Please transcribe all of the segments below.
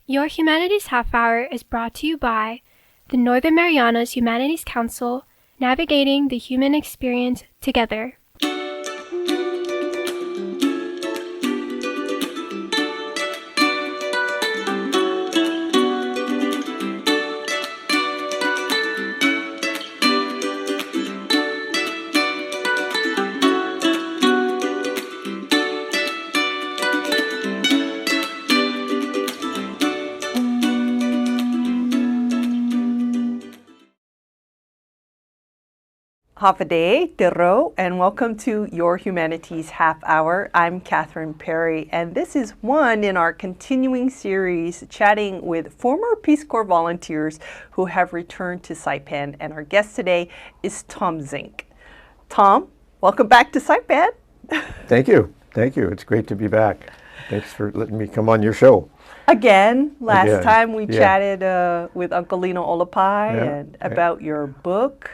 Your Humanities Half Hour is brought to you by the Northern Marianas Humanities Council, navigating the human experience together. Hafade, Dero, and welcome to Your Humanities Half Hour. I'm Catherine Perry, and this is one in our continuing series chatting with former Peace Corps volunteers who have returned to Saipan. And our guest today is Tom Zink. Tom, welcome back to Saipan. Thank you. Thank you. It's great to be back. Thanks for letting me come on your show. Last time we chatted with Uncle Lino Olapai and about your book.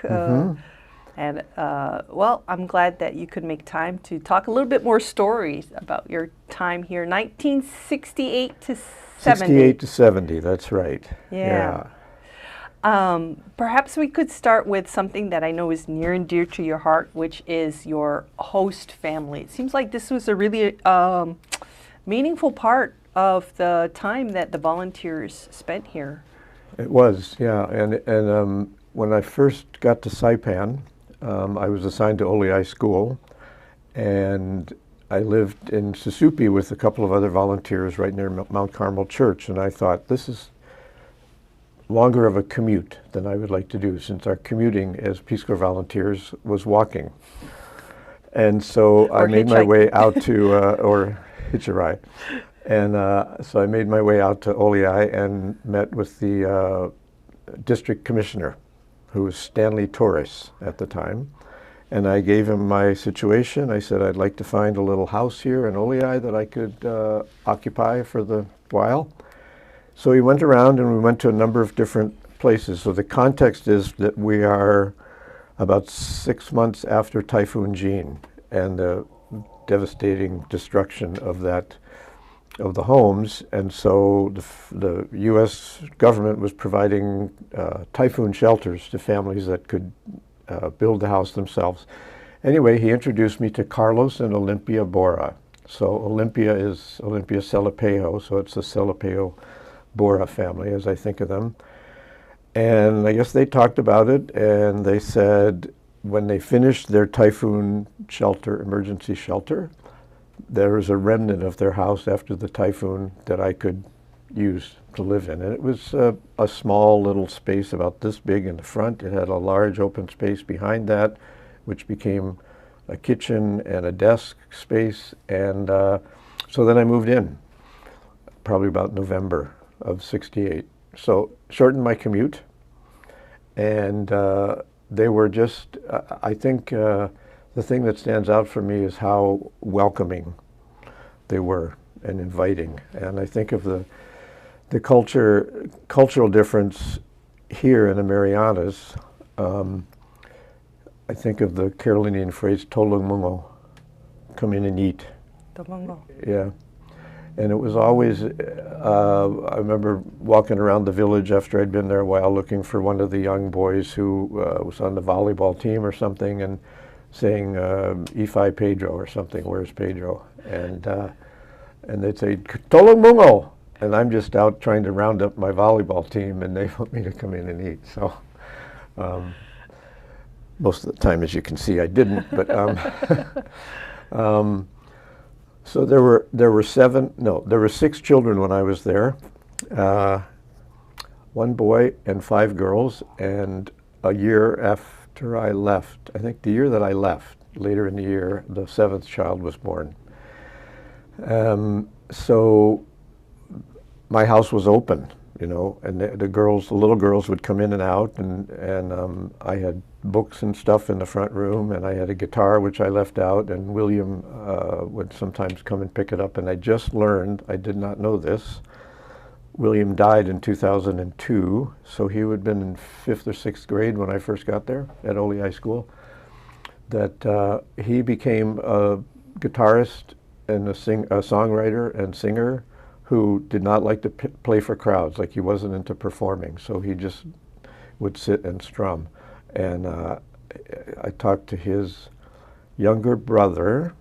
And well, I'm glad that you could make time to talk a little bit more stories about your time here, 1968 to 70. 68 to 70, that's right. Yeah. Perhaps we could start with something that I know is near and dear to your heart, which is your host family. It seems like this was a really meaningful part of the time that the volunteers spent here. It was, yeah. And when I first got to Saipan, I was assigned to Oleai School, and I lived in Susupi with a couple of other volunteers right near Mount Carmel Church, and I thought, this is longer of a commute than I would like to do, since our commuting as Peace Corps volunteers was walking. And so I made my way out to, or hitch a ride. And so I made my way out to Oleai and met with the district commissioner, who was Stanley Torres at the time. And I gave him my situation. I said, I'd like to find a little house here in Oleai that I could occupy for the while. So he went around and we went to a number of different places. So the context is that we are about 6 months after Typhoon Jean and the devastating destruction of the homes, and so the U.S. government was providing typhoon shelters to families that could build the house themselves. Anyway, he introduced me to Carlos and Olympia Bora. So Olympia is Olympia Celapeo, so it's the Celapeo Bora family, as I think of them. And I guess they talked about it, and they said when they finished their typhoon shelter, emergency shelter, there was a remnant of their house after the typhoon that I could use to live in. And it was a small little space about this big in the front. It had a large open space behind that, which became a kitchen and a desk space. And so then I moved in, probably about November of 68. So shortened my commute. And they were just, I think, the thing that stands out for me is how welcoming they were and inviting. And I think of the cultural difference here in the Marianas. I think of the Carolinian phrase, "Tolong mungo," come in and eat. Tomongo. Yeah. And it was always, I remember walking around the village after I'd been there a while looking for one of the young boys who was on the volleyball team or something, and saying Ifai Pedro or something, where's Pedro? And they'd say, "Tolong mungo," and I'm just out trying to round up my volleyball team, and they want me to come in and eat. So most of the time, as you can see, I didn't. But so there were 6 children when I was there, 1 boy and 5 girls, and a year after I left, I think the year that I left, later in the year, the 7th child was born. So my house was open, you know, and the little girls would come in and out, and I had books and stuff in the front room, and I had a guitar which I left out, and William would sometimes come and pick it up. And I just learned, I did not know this, William died in 2002, so he would have been in 5th or 6th grade when I first got there at Oleai School, that he became a guitarist and a songwriter and singer who did not like to play for crowds, like he wasn't into performing, so he just would sit and strum. And I talked to his younger brother,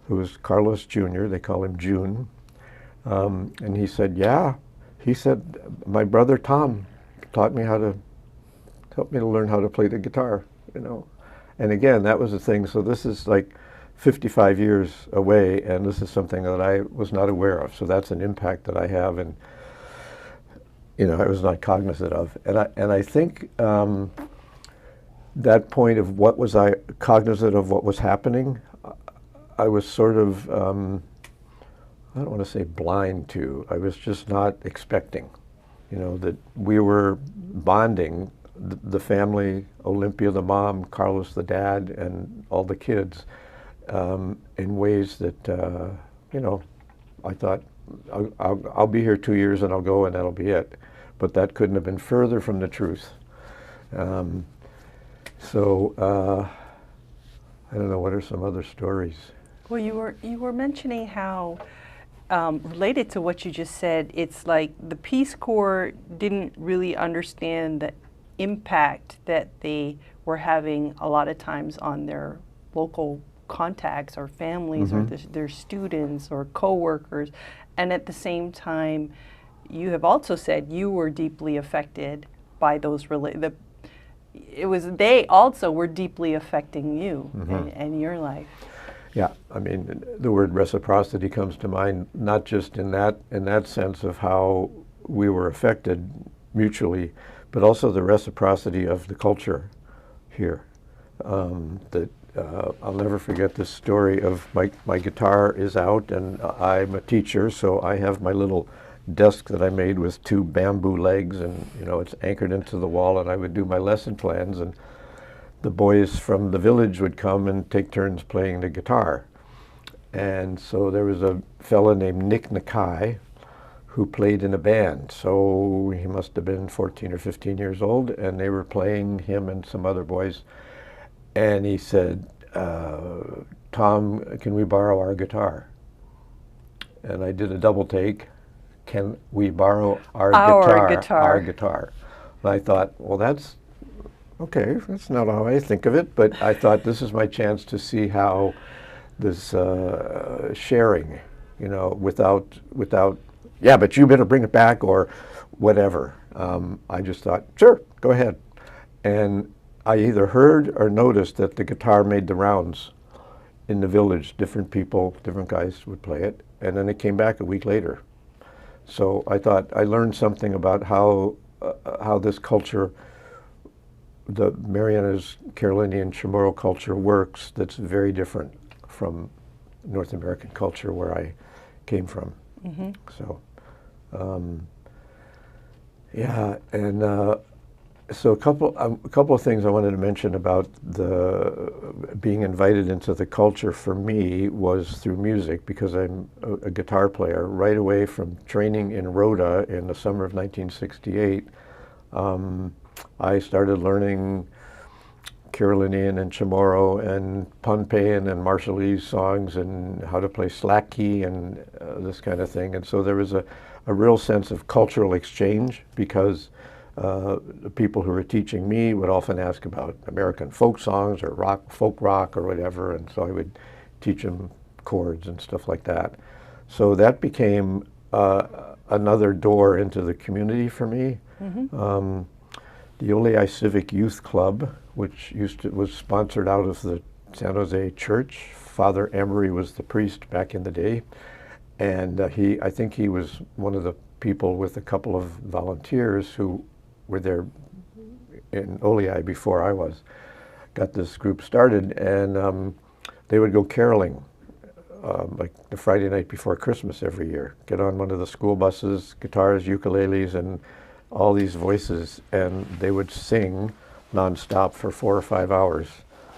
who was Carlos Jr., they call him June, and he said, my brother Tom helped me to learn how to play the guitar, you know. And again, that was the thing. So this is like 55 years away, and this is something that I was not aware of. So that's an impact that I have, and you know, I was not cognizant of. And I think that point of what was I cognizant of what was happening, I was sort of I don't want to say blind to. I was just not expecting, you know, that we were bonding, the family, Olympia the mom, Carlos the dad, and all the kids, in ways that, you know, I thought, I'll be here 2 years and I'll go and that'll be it. But that couldn't have been further from the truth. So I don't know, what are some other stories? Well, you were mentioning how, related to what you just said, it's like the Peace Corps didn't really understand the impact that they were having a lot of times on their local contacts or families or their students or co-workers. And at the same time, you have also said you were deeply affected by those they also were deeply affecting you and your life. Yeah, I mean, the word reciprocity comes to mind, not just in that sense of how we were affected mutually, but also the reciprocity of the culture here. I'll never forget this story of my guitar is out, and I'm a teacher, so I have my little desk that I made with 2 bamboo legs, and you know, it's anchored into the wall, and I would do my lesson plans, and the boys from the village would come and take turns playing the guitar. And so there was a fella named Nick Nakai who played in a band. So he must have been 14 or 15 years old, and they were playing, him and some other boys. And he said, Tom, can we borrow our guitar? And I did a double take. Can we borrow our guitar? Our guitar. And I thought, well, that's okay, that's not how I think of it, but I thought this is my chance to see how this sharing, you know, without, yeah, but you better bring it back or whatever. I just thought, sure, go ahead. And I either heard or noticed that the guitar made the rounds in the village. Different people, different guys would play it, and then it came back a week later. So I thought I learned something about how this culture, the Marianas, Carolinian, Chamorro culture works that's very different from North American culture where I came from. So, yeah, and so a couple of things I wanted to mention about the being invited into the culture for me was through music, because I'm a guitar player. Right away from training in Rhoda in the summer of 1968, I started learning Carolinian and Chamorro and Pohnpeian and Marshallese songs and how to play slack key and this kind of thing. And so there was a real sense of cultural exchange, because the people who were teaching me would often ask about American folk songs or folk rock or whatever, and so I would teach them chords and stuff like that. So that became another door into the community for me. The Olei Civic Youth Club, which was sponsored out of the San Jose church. Father Emery was the priest back in the day, and I think he was one of the people with a couple of volunteers who were there in Olei before I got this group started, and they would go caroling like the Friday night before Christmas every year. Get on one of the school buses, guitars, ukuleles, and all these voices, and they would sing nonstop for 4 or 5 hours,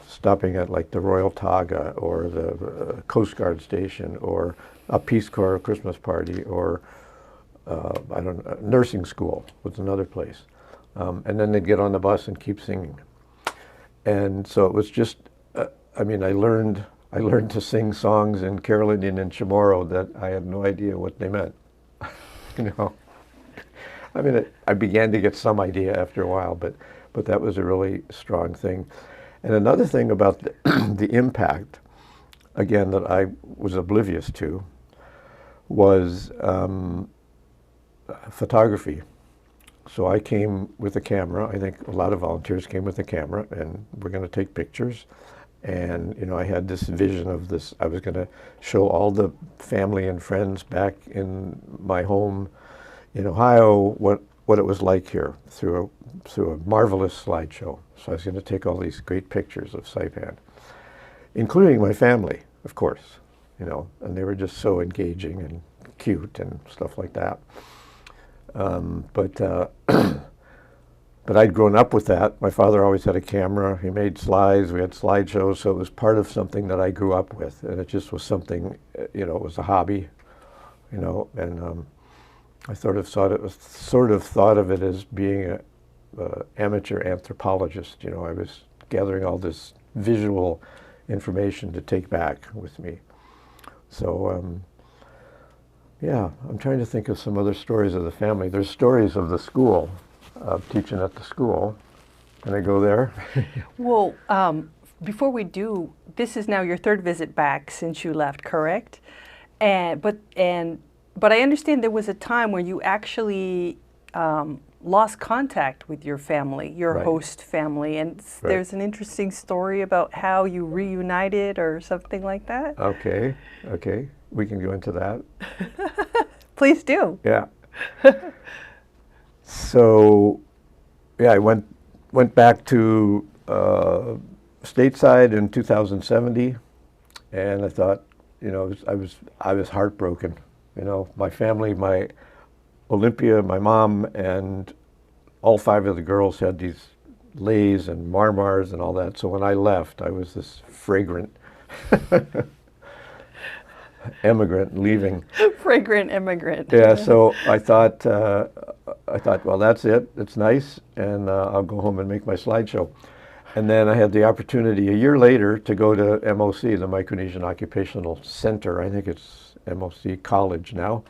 stopping at like the Royal Taga or the Coast Guard station or a Peace Corps Christmas party, or I don't know, nursing school was another place. And then they'd get on the bus and keep singing. And so it was just, I mean, I learned to sing songs in Carolinian and Chamorro that I had no idea what they meant. you know. I mean, I began to get some idea after a while, but that was a really strong thing. And another thing about the impact, again, that I was oblivious to, was photography. So I came with a camera. I think a lot of volunteers came with a camera, and we're going to take pictures. And, you know, I had this vision of this. I was going to show all the family and friends back in my home in Ohio what it was like here through a marvelous slideshow. So I was going to take all these great pictures of Saipan, including my family, of course, you know, and they were just so engaging and cute and stuff like that. But I'd grown up with that. My father always had a camera. He made slides. We had slideshows, so it was part of something that I grew up with, and it just was something, you know, it was a hobby, you know, and I sort of thought of it as being a amateur anthropologist. You know, I was gathering all this visual information to take back with me. So, yeah, I'm trying to think of some other stories of the family. There's stories of the school, of teaching at the school. Can I go there? Well, before we do, this is now your third visit back since you left, correct? But I understand there was a time where you actually lost contact with your family, your Right. host family, and Right. there's an interesting story about how you reunited or something like that. Okay, we can go into that. Please do. Yeah. So, yeah, I went back to stateside in 2070, and I thought, you know, I was heartbroken. You know, my family, my Olympia, my mom, and all 5 of the girls had these leis and marmars and all that. So when I left, I was this fragrant immigrant leaving. Fragrant immigrant. Yeah, so I thought, well, that's it. It's nice, and I'll go home and make my slideshow. And then I had the opportunity a year later to go to MOC, the Micronesian Occupational Center. I think it's MOC College now,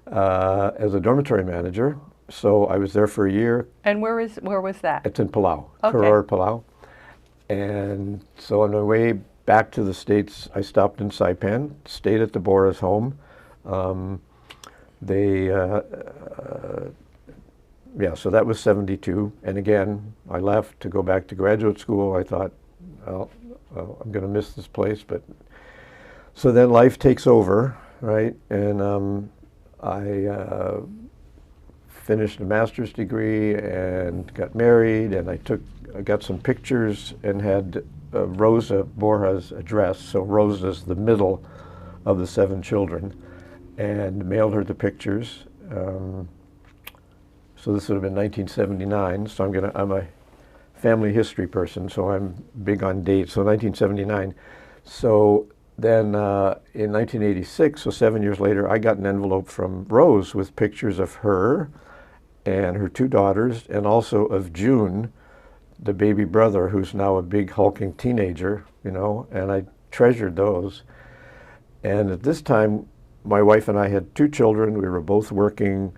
as a dormitory manager. So I was there for a year. And where was that? It's in Palau, Okay. Koror, Palau. And so on my way back to the States, I stopped in Saipan, stayed at the Bora's home. So that was 72. And again, I left to go back to graduate school. I thought, well, I'm going to miss this place. But so then life takes over, right? And I finished a master's degree and got married, and I got some pictures and had Rosa Borja's address. So Rosa's the middle of the 7 children, and mailed her the pictures. So this would have been 1979. So I'm a family history person, so I'm big on dates. So 1979. So then in 1986, so 7 years later, I got an envelope from Rose with pictures of her and her 2 daughters, and also of June, the baby brother, who's now a big hulking teenager, you know, and I treasured those. And at this time, my wife and I had 2 children. We were both working,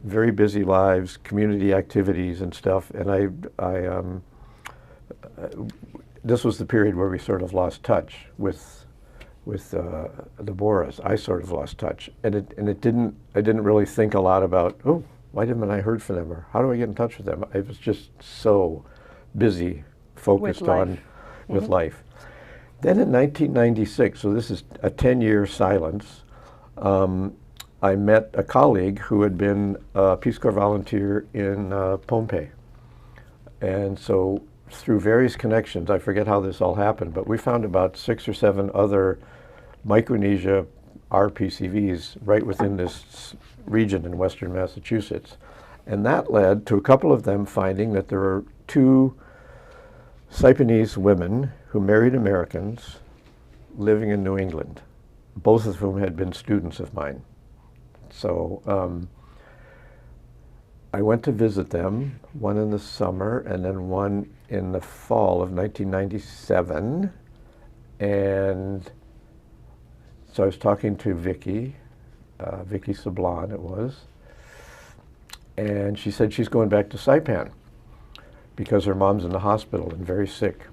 very busy lives, community activities and stuff. And this was the period where we sort of lost touch with the Boras. I sort of lost touch, and I didn't really think a lot about, oh, why haven't I heard from them, or how do I get in touch with them? I was just so busy, focused with life. Then in 1996, so this is a 10-year silence, I met a colleague who had been a Peace Corps volunteer in Pohnpei. And so through various connections, I forget how this all happened, but we found about 6 or 7 other Micronesia RPCVs right within this region in western Massachusetts. And that led to a couple of them finding that there were 2 Saipanese women who married Americans living in New England, both of whom had been students of mine. So I went to visit them, one in the summer and then one in the fall of 1997. And so I was talking to Vicky, Vicky Sablon it was. And she said she's going back to Saipan because her mom's in the hospital and very sick.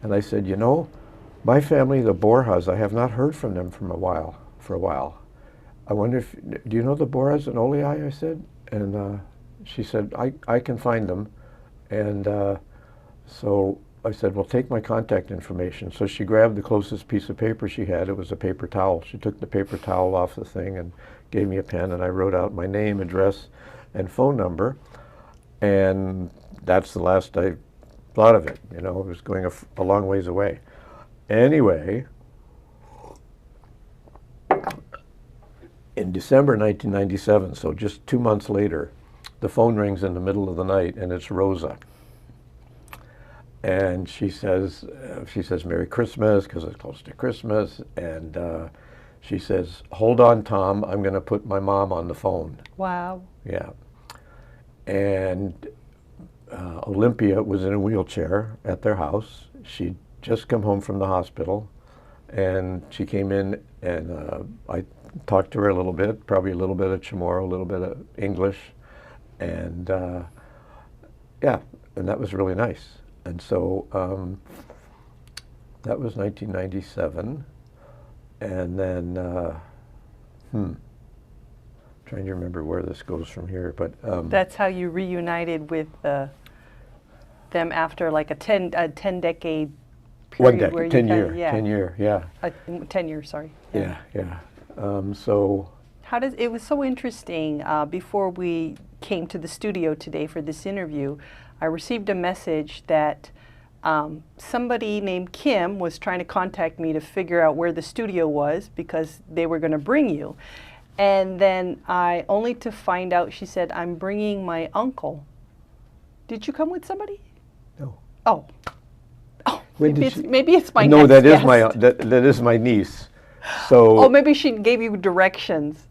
And I said, you know, my family, the Borjas, I have not heard from them for a while. I wonder if, do you know the Borjas in Olei? I said. And she said, I can find them. And so I said, well, take my contact information. So she grabbed the closest piece of paper she had. It was a paper towel. She took the paper towel off the thing and gave me a pen, and I wrote out my name, address, and phone number. And that's the last I thought of it. You know, it was going a long ways away. Anyway, in December 1997, so just 2 months later, the phone rings in the middle of the night, and it's Rosa. And she says, Merry Christmas, because it's close to Christmas. And she says, hold on, Tom, I'm going to put my mom on the phone. Wow. Yeah. And Olympia was in a wheelchair at their house. She'd just come home from the hospital. And she came in, and I talked to her a little bit, probably a little bit of Chamorro, a little bit of English. And yeah, and that was really nice. And so that was 1997, and then trying to remember where this goes from here, but that's how you reunited with them after like a 10-decade period. 10 year, yeah. 10 years, sorry. Yeah. So it was so interesting. Before we came to the studio today for this interview, I received a message that somebody named Kim was trying to contact me to figure out where the studio was because they were going to bring you. And then only to find out, she said, I'm bringing my uncle. Did you come with somebody? No. Oh. Maybe it's my no, next guest. That is my niece. So maybe she gave you directions.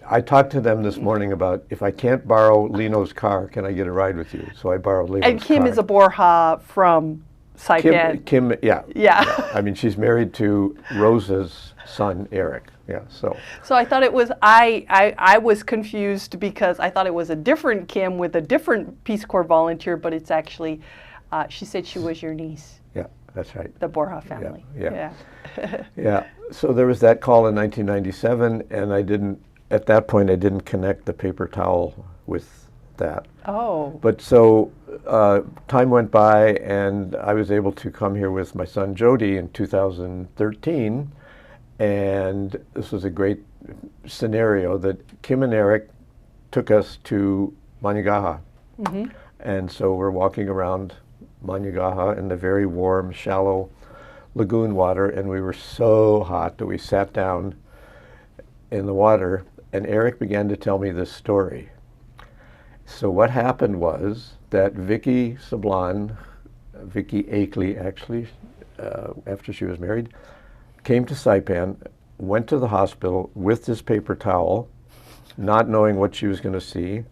I talked to them this morning about if I can't borrow Lino's car, can I get a ride with you? So I borrowed Lino's car. And Kim is a Borja from Saipan. Kim, yeah. Yeah. I mean, she's married to Rosa's son, Eric. Yeah, so I thought it was, I was confused because I thought it was a different Kim with a different Peace Corps volunteer, but it's actually, she said she was your niece. Yeah, that's right. The Borja family. Yeah. Yeah. So there was that call in 1997, and at that point, I didn't connect the paper towel with that. Oh. But so time went by, and I was able to come here with my son Jody in 2013, and this was a great scenario that Kim and Eric took us to Managaha. Mm-hmm. And so we're walking around Managaha in the very warm, shallow lagoon water, and we were so hot that we sat down in the water, and Eric began to tell me this story. So what happened was that Vicky Sablon, Vicky Akeley actually, after she was married, came to Saipan, went to the hospital with this paper towel, not knowing what she was going to see.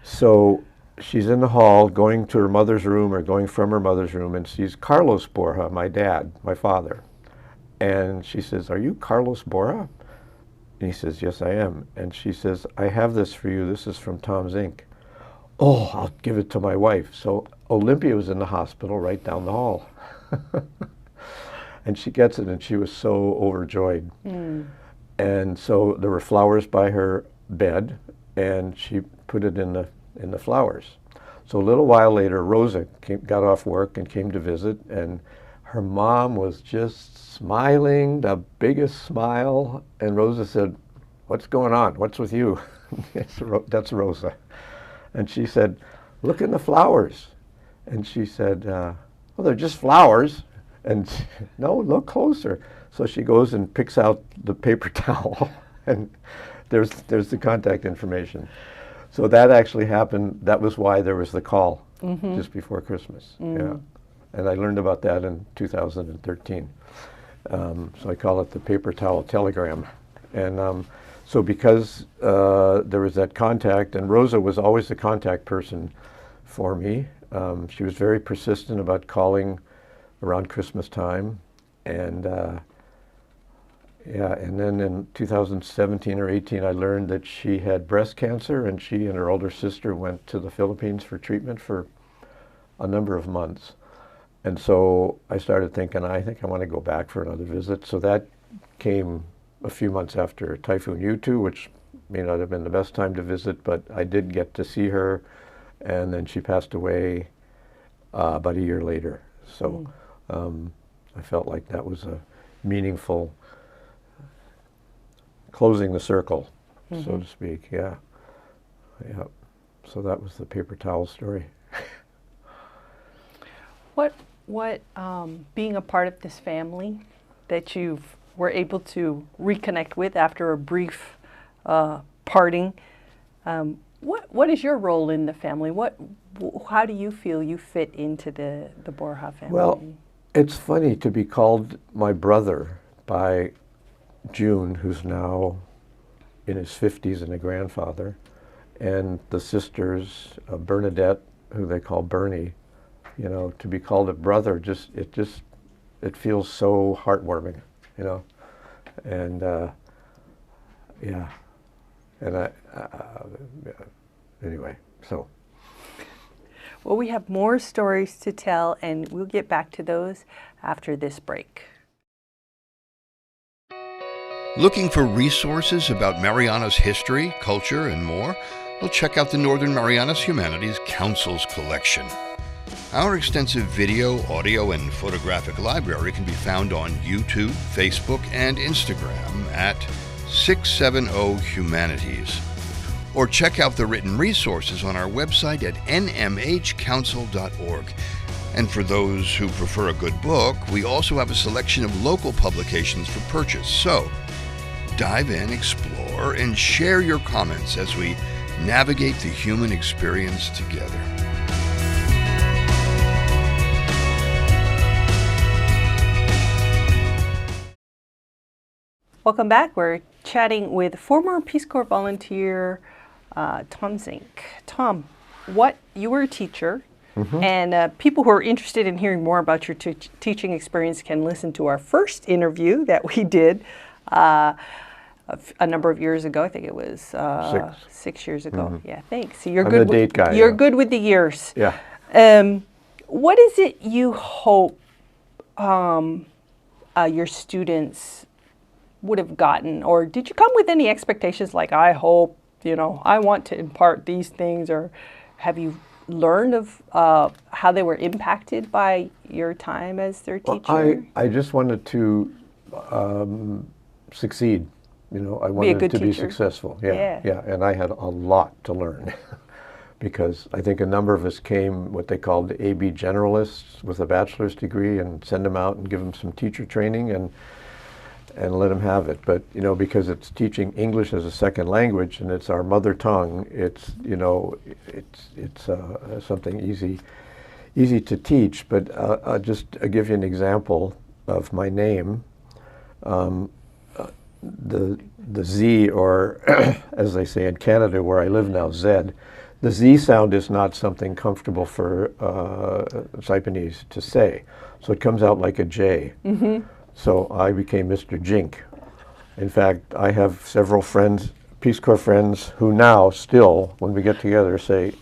So she's in the hall going to her mother's room or going from her mother's room and sees Carlos Borja, my dad, my father. And she says, "Are you Carlos Borja?" And he says, "Yes, I am." And she says, "I have this for you. This is from Tom Zink." "Oh, I'll give it to my wife." So Olympia was in the hospital right down the hall. And she gets it, and she was so overjoyed. Mm. And so there were flowers by her bed, and she put it in the flowers. So a little while later, Rosa got off work and came to visit, and her mom was just smiling, the biggest smile. And Rosa said, "What's going on? What's with you?" That's Rosa. And she said, "Look in the flowers." And she said, "Well, they're just flowers." And "No, look closer." So she goes and picks out the paper towel, and there's the contact information. So that actually happened. That was why there was the call just before Christmas. Mm. Yeah, and I learned about that in 2013. So I call it the paper towel telegram. And so because there was that contact, and Rosa was always the contact person for me. She was very persistent about calling around Christmas time, and Yeah, and then in 2017 or 18, I learned that she had breast cancer, and she and her older sister went to the Philippines for treatment for a number of months. And so I started thinking, I think I want to go back for another visit. So that came a few months after Typhoon U2, which may not have been the best time to visit, but I did get to see her, and then she passed away about a year later. So I felt like that was a meaningful closing the circle, so to speak. Yeah. So that was the paper towel story. What being a part of this family that you were able to reconnect with after a brief parting, what is your role in the family? How do you feel you fit into the Borja family? Well, it's funny to be called my brother by June, who's now in his 50s and a grandfather, and the sisters, Bernadette, who they call Bernie. You know, to be called a brother, it feels so heartwarming, you know, and yeah, and anyway, so. Well, we have more stories to tell, and we'll get back to those after this break. Looking for resources about Marianas history, culture, and more? Well, check out the Northern Marianas Humanities Council's collection. Our extensive video, audio, and photographic library can be found on YouTube, Facebook, and Instagram at 670 Humanities. Or check out the written resources on our website at nmhcouncil.org. And for those who prefer a good book, we also have a selection of local publications for purchase. So, dive in, explore, and share your comments as we navigate the human experience together. Welcome back. We're chatting with former Peace Corps volunteer Tom Zink. Tom, you were a teacher, and people who are interested in hearing more about your teaching experience can listen to our first interview that we did a number of years ago. I think it was 6 years ago. Yeah, thanks. So you're I'm good. the date guy. You're good with the years. Yeah. What is it you hope your students would have gotten, or did you come with any expectations like, I hope, I want to impart these things, or have you learned of how they were impacted by your time as their teacher? Well, I just wanted to succeed. I wanted to be successful. Yeah, and I had a lot to learn because I think a number of us came what they called AB generalists with a bachelor's degree and send them out and give them some teacher training and let them have it. But because it's teaching English as a second language and it's our mother tongue, it's something easy to teach. But I'll just give you an example of my name. The Z, or as they say in Canada where I live now, Z, the Z sound is not something comfortable for Saipanese to say. So it comes out like a J. So I became Mr. Jink. In fact, I have several friends, Peace Corps friends, who now still, when we get together, say,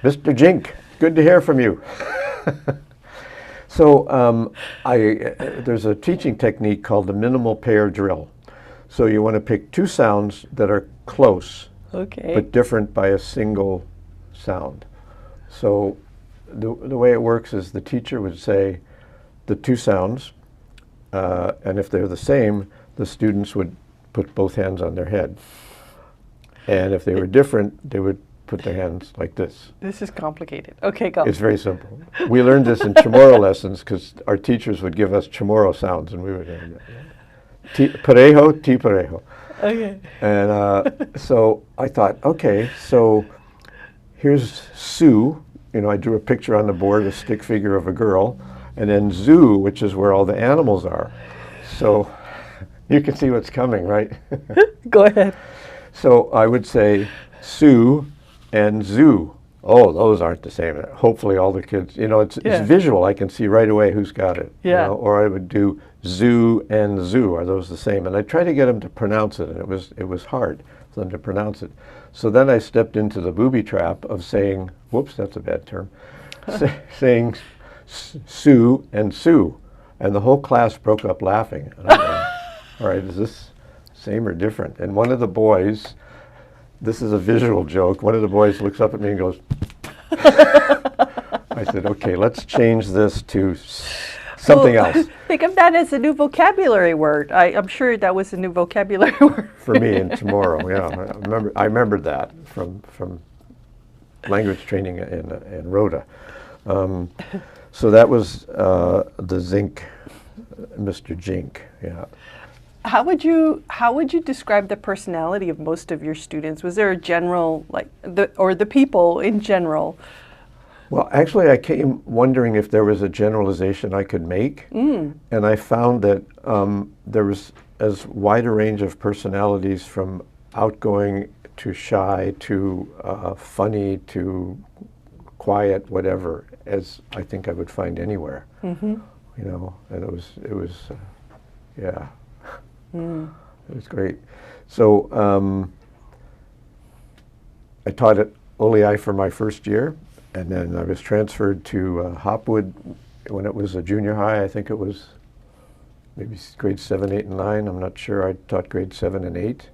Mr. Jink, good to hear from you. So there's a teaching technique called the minimal pair drill. So you want to pick two sounds that are close, but different by a single sound. So the way it works is the teacher would say the two sounds, and if they're the same, the students would put both hands on their head. And if they were different, they would put their hands like this. This is complicated. Okay, go. It's very simple. We learned this in Chamorro lessons because our teachers would give us Chamorro sounds, and we would parejo, ti parejo. Okay. And so I thought, okay, so here's Sue. I drew a picture on the board, a stick figure of a girl, and then zoo, which is where all the animals are. So you can see what's coming, right? Go ahead. So I would say Sue and zoo oh, those aren't the same. Hopefully all the kids, it's visual. I can see right away who's got it. Yeah. Or I would do zoo and zoo. Are those the same? And I tried to get them to pronounce it, and it was hard for them to pronounce it. So then I stepped into the booby trap of saying, whoops, that's a bad term, saying Sue and Sue. And the whole class broke up laughing. And I'm going, all right, is this same or different? And one of the boys, this is a visual joke, one of the boys looks up at me and goes, I said, okay, let's change this to something else. Think of that as a new vocabulary word. I'm sure that was a new vocabulary word. For me and tomorrow, yeah. I remembered that from language training in Rhoda. So that was the Zink, Mr. Zink, yeah. How would you describe the personality of most of your students? Was there a general, the people in general? Well, actually, I came wondering if there was a generalization I could make, and I found that there was as wide a range of personalities from outgoing to shy to funny to quiet, whatever, as I think I would find anywhere. And it was yeah. It was great. So I taught at OLEI for my first year, and then I was transferred to Hopwood when it was a junior high. I think it was maybe grade 7, 8, and 9. I'm not sure. I taught grade 7 and 8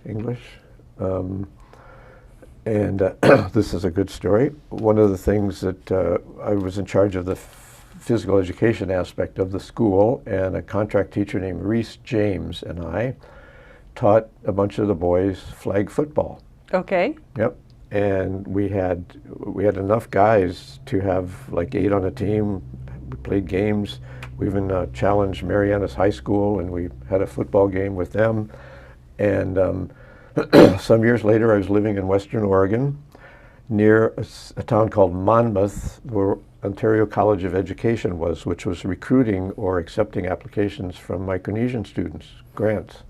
English. And this is a good story. One of the things that I was in charge of the physical education aspect of the school, and a contract teacher named Reese James and I taught a bunch of the boys flag football. Okay. Yep. And we had enough guys to have like 8 on a team. We played games. We even challenged Marianas High School, and we had a football game with them. And some years later, I was living in Western Oregon, near a town called Monmouth, where Ontario College of Education was, which was recruiting or accepting applications from Micronesian students, grants.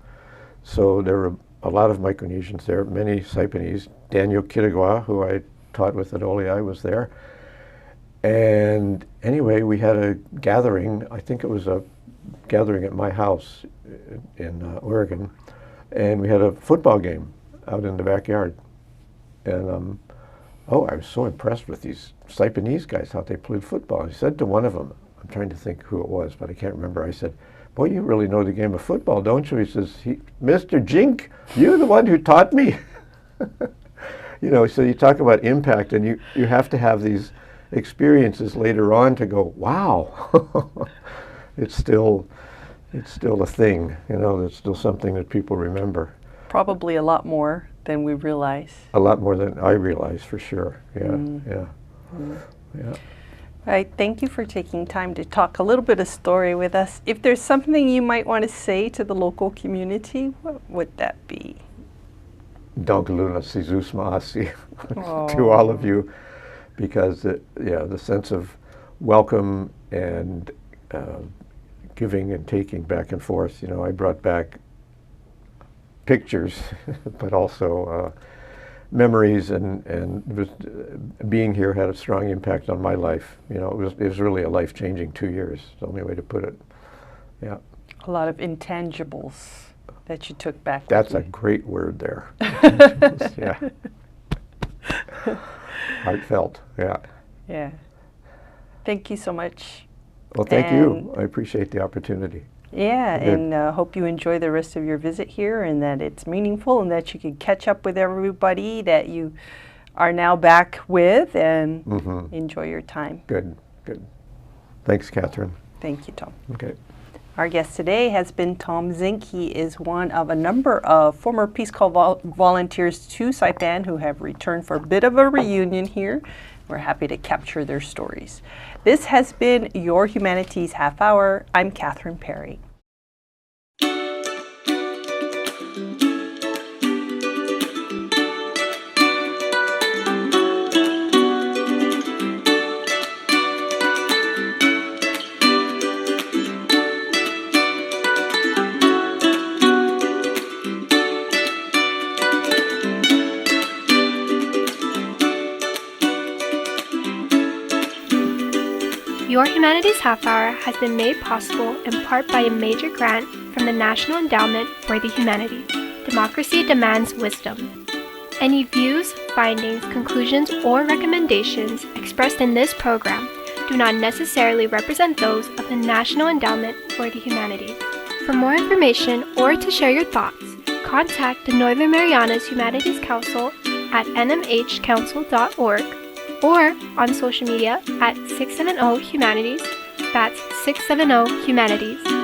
So there were a lot of Micronesians there, many Saipanese. Daniel Kirigwa, who I taught with at OLEI, was there. And anyway, we had a gathering. I think it was a gathering at my house in Oregon. And we had a football game out in the backyard. And I was so impressed with these Saipanese guys, how they played football. I said to one of them, I'm trying to think who it was, but I can't remember. I said, boy, you really know the game of football, don't you? He says, Mr. Zink, you're the one who taught me. So you talk about impact, and you have to have these experiences later on to go, wow, it's still a thing, it's still something that people remember. Probably a lot more than we realize. A lot more than I realize, for sure. Yeah. All right, thank you for taking time to talk a little bit of story with us. If there's something you might want to say to the local community, what would that be? Dongaluna Sizus Maasi to all of you, because the sense of welcome and giving and taking back and forth. I brought back pictures, but also memories, and being here had a strong impact on my life. It was really a life-changing 2 years. It's the only way to put it. Yeah. A lot of intangibles that you took back. That's a great word there. Yeah. Heartfelt. Yeah. Yeah. Thank you so much. Well, thank you. I appreciate the opportunity. Yeah, and hope you enjoy the rest of your visit here, and that it's meaningful, and that you can catch up with everybody that you are now back with, and enjoy your time. Good. Thanks, Catherine. Thank you, Tom. Okay. Our guest today has been Tom Zink. He is one of a number of former Peace Corps volunteers to Saipan who have returned for a bit of a reunion here. We're happy to capture their stories. This has been Your Humanities Half Hour. I'm Catherine Perry. Your Humanities Half Hour has been made possible in part by a major grant from the National Endowment for the Humanities. Democracy demands wisdom. Any views, findings, conclusions, or recommendations expressed in this program do not necessarily represent those of the National Endowment for the Humanities. For more information or to share your thoughts, contact the Northern Marianas Humanities Council at nmhcouncil.org or on social media at 670 Humanities. That's 670 Humanities.